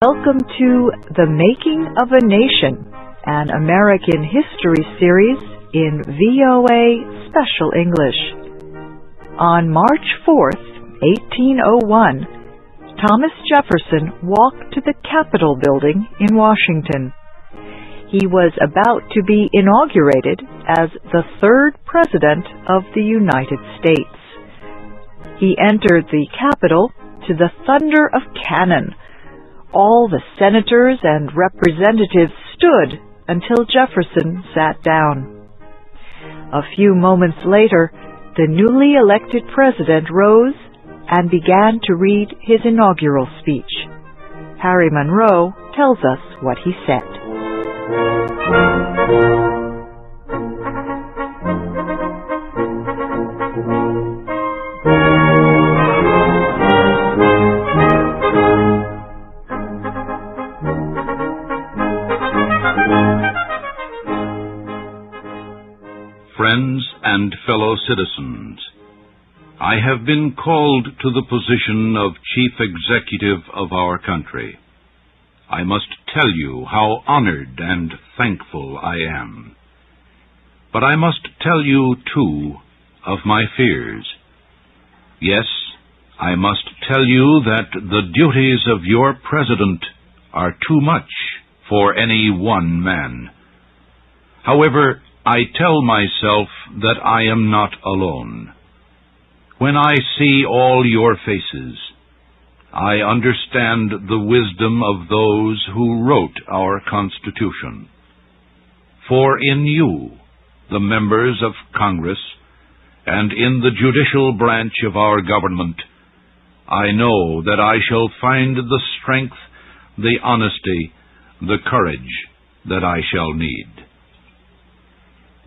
Welcome to The Making of a Nation, an American history series in VOA Special English. On March 4th, 1801, Thomas Jefferson walked to the Capitol building in Washington. He was about to be inaugurated as the third President of the United States. He entered the Capitol to the thunder of cannon. All the senators and representatives stood until Jefferson sat down. A few moments later, the newly elected president rose and began to read his inaugural speech. Harry Monroe tells us what he said. Friends and fellow citizens, I have been called to the position of Chief Executive of our country. I must tell you how honored and thankful I am. But I must tell you, too, of my fears. Yes, I must tell you that the duties of your President are too much for any one man. However, I tell myself that I am not alone. When I see all your faces, I understand the wisdom of those who wrote our Constitution. For in you, the members of Congress, and in the judicial branch of our government, I know that I shall find the strength, the honesty, the courage that I shall need.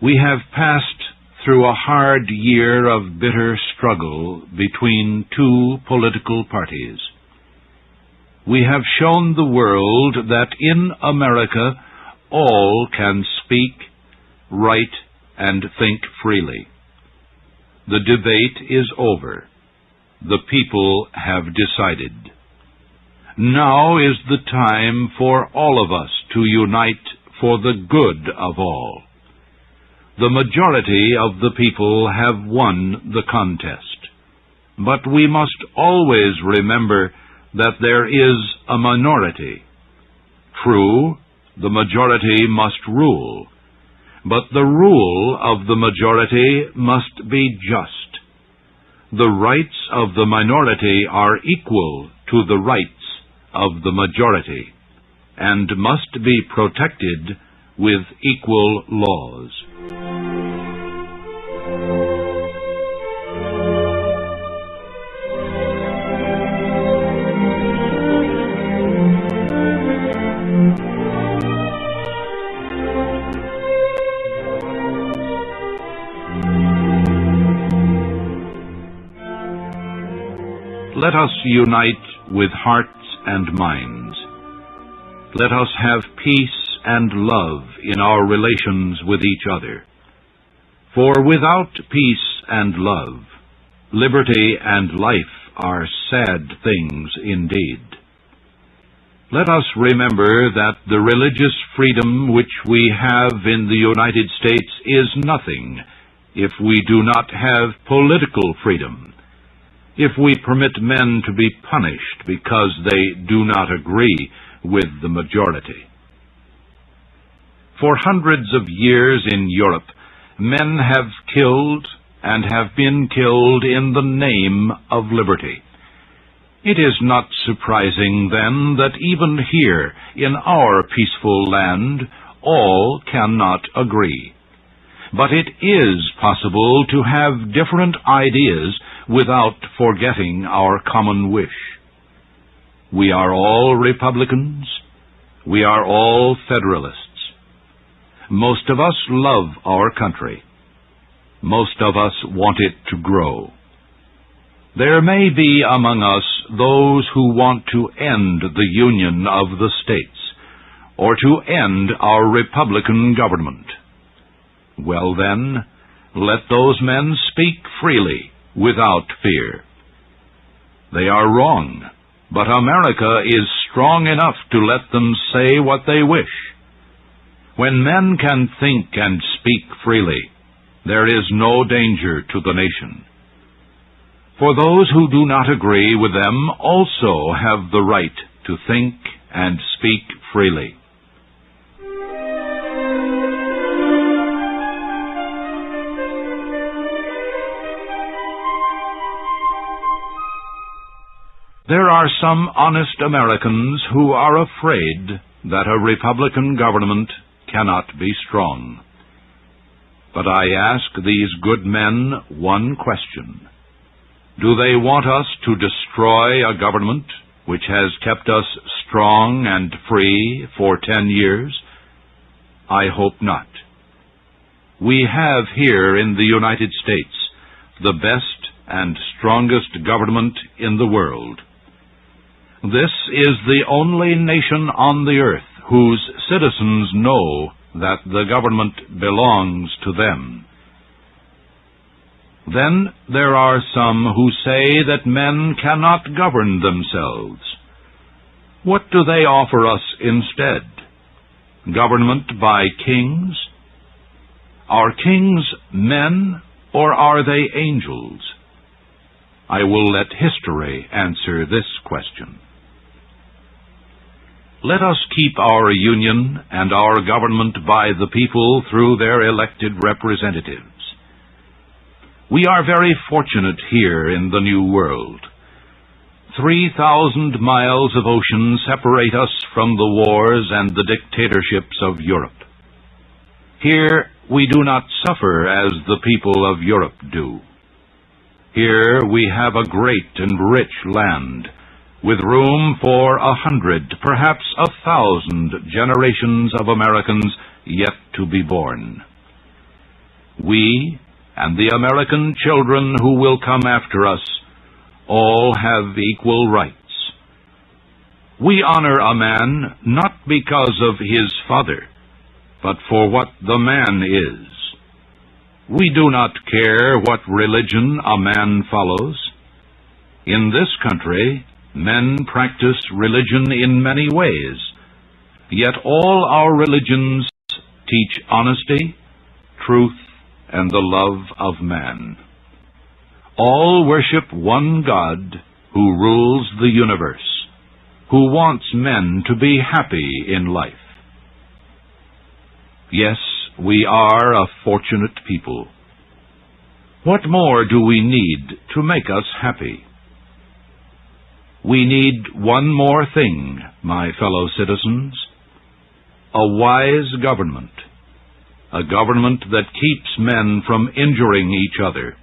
We have passed through a hard year of bitter struggle between two political parties. We have shown the world that in America all can speak, write, and think freely. The debate is over. The people have decided. Now is the time for all of us to unite for the good of all. The majority of the people have won the contest. But we must always remember that there is a minority. True, the majority must rule, but the rule of the majority must be just. The rights of the minority are equal to the rights of the majority, and must be protected with equal laws. Let us unite with hearts and minds. Let us have peace and love in our relations with each other. For without peace and love, liberty and life are sad things indeed. Let us remember that the religious freedom which we have in the United States is nothing if we do not have political freedom, if we permit men to be punished because they do not agree with the majority. For hundreds of years in Europe, men have killed and have been killed in the name of liberty. It is not surprising, then, that even here, in our peaceful land, all cannot agree. But it is possible to have different ideas without forgetting our common wish. We are all Republicans. We are all Federalists. Most of us love our country. Most of us want it to grow. There may be among us those who want to end the union of the states, or to end our Republican government. Well then, let those men speak freely, without fear. They are wrong, but America is strong enough to let them say what they wish. When men can think and speak freely, there is no danger to the nation. For those who do not agree with them also have the right to think and speak freely. There are some honest Americans who are afraid that a Republican government cannot be strong. But I ask these good men one question. Do they want us to destroy a government which has kept us strong and free for 10 years? I hope not. We have here in the United States the best and strongest government in the world. This is the only nation on the earth whose citizens know that the government belongs to them. Then there are some who say that men cannot govern themselves. What do they offer us instead? Government by kings? Are kings men, or are they angels? I will let history answer this question. Let us keep our union and our government by the people through their elected representatives. We are very fortunate here in the New World. 3,000 miles of ocean separate us from the wars and the dictatorships of Europe. Here we do not suffer as the people of Europe do. Here we have a great and rich land, with room for 100, perhaps 1,000 generations of Americans yet to be born. We, and the American children who will come after us, all have equal rights. We honor a man not because of his father, but for what the man is. We do not care what religion a man follows. In this country, men practice religion in many ways, yet all our religions teach honesty, truth, and the love of man. All worship one God who rules the universe, who wants men to be happy in life. Yes, we are a fortunate people. What more do we need to make us happy? We need one more thing, my fellow citizens: a wise government, a government that keeps men from injuring each other,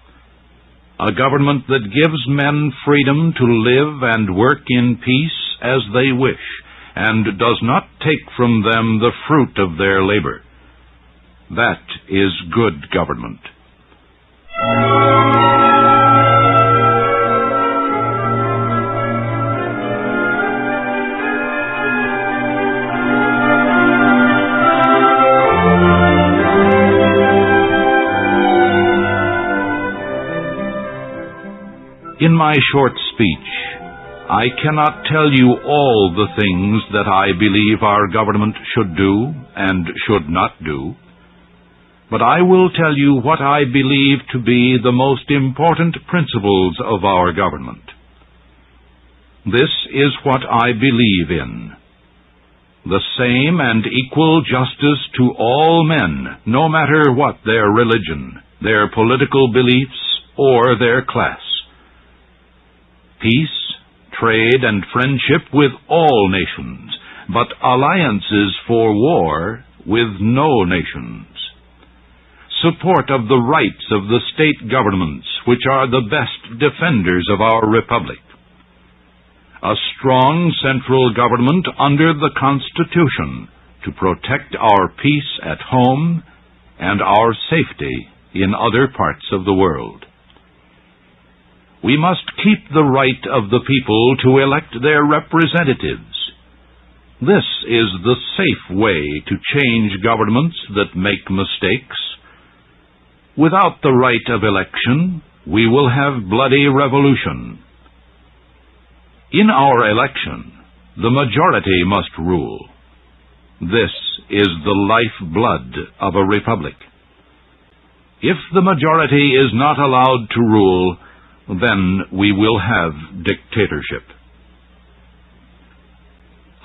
a government that gives men freedom to live and work in peace as they wish, and does not take from them the fruit of their labor. That is good government. In my short speech, I cannot tell you all the things that I believe our government should do and should not do, but I will tell you what I believe to be the most important principles of our government. This is what I believe in: the same and equal justice to all men, no matter what their religion, their political beliefs, or their class. Peace, trade, and friendship with all nations, but alliances for war with no nations. Support of the rights of the state governments, which are the best defenders of our republic. A strong central government under the Constitution to protect our peace at home and our safety in other parts of the world. We must keep the right of the people to elect their representatives. This is the safe way to change governments that make mistakes. Without the right of election, we will have bloody revolution. In our election, the majority must rule. This is the lifeblood of a republic. If the majority is not allowed to rule, then we will have dictatorship.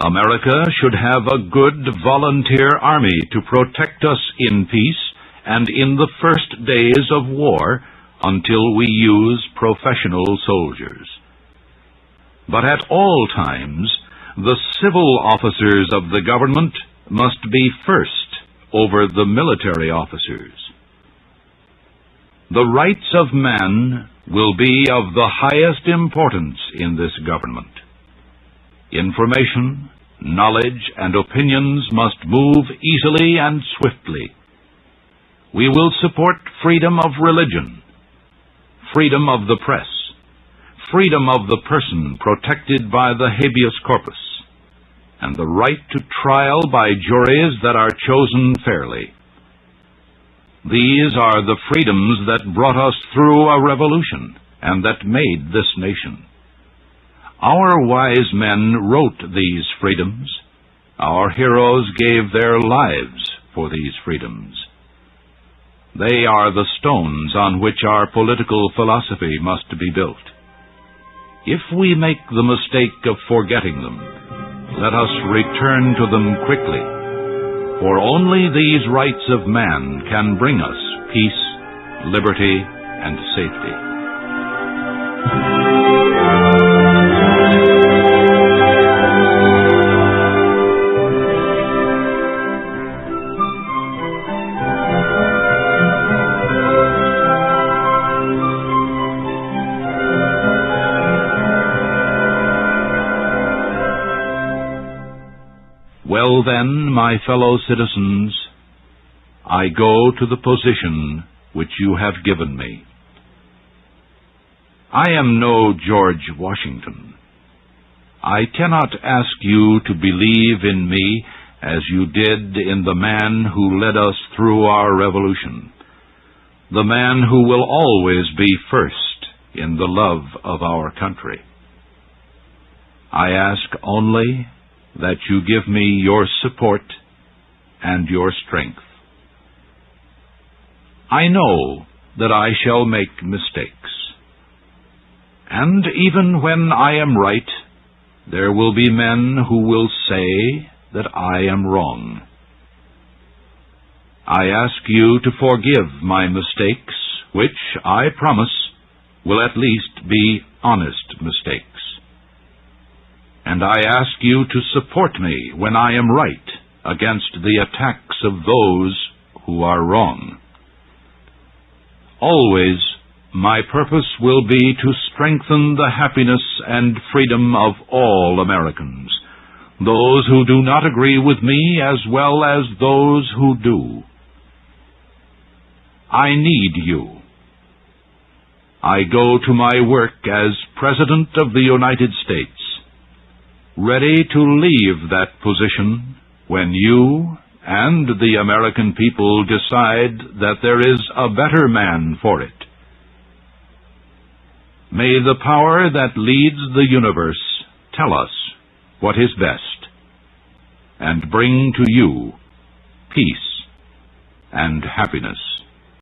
America should have a good volunteer army to protect us in peace and in the first days of war until we use professional soldiers. But at all times, the civil officers of the government must be first over the military officers. The rights of man will be of the highest importance in this government. Information, knowledge, and opinions must move easily and swiftly. We will support freedom of religion, freedom of the press, freedom of the person protected by the habeas corpus, and the right to trial by juries that are chosen fairly. These are the freedoms that brought us through a revolution and that made this nation. Our wise men wrote these freedoms. Our heroes gave their lives for these freedoms. They are the stones on which our political philosophy must be built. If we make the mistake of forgetting them, let us return to them quickly, for only these rights of man can bring us peace, liberty, and safety. Well then, my fellow citizens, I go to the position which you have given me. I am no George Washington. I cannot ask you to believe in me as you did in the man who led us through our revolution, the man who will always be first in the love of our country. I ask only that you give me your support and your strength. I know that I shall make mistakes, and even when I am right, there will be men who will say that I am wrong. I ask you to forgive my mistakes, which, I promise, will at least be honest mistakes. And I ask you to support me when I am right against the attacks of those who are wrong. Always, my purpose will be to strengthen the happiness and freedom of all Americans, those who do not agree with me as well as those who do. I need you. I go to my work as President of the United States, ready to leave that position when you and the American people decide that there is a better man for it. May the power that leads the universe tell us what is best, and bring to you peace and happiness.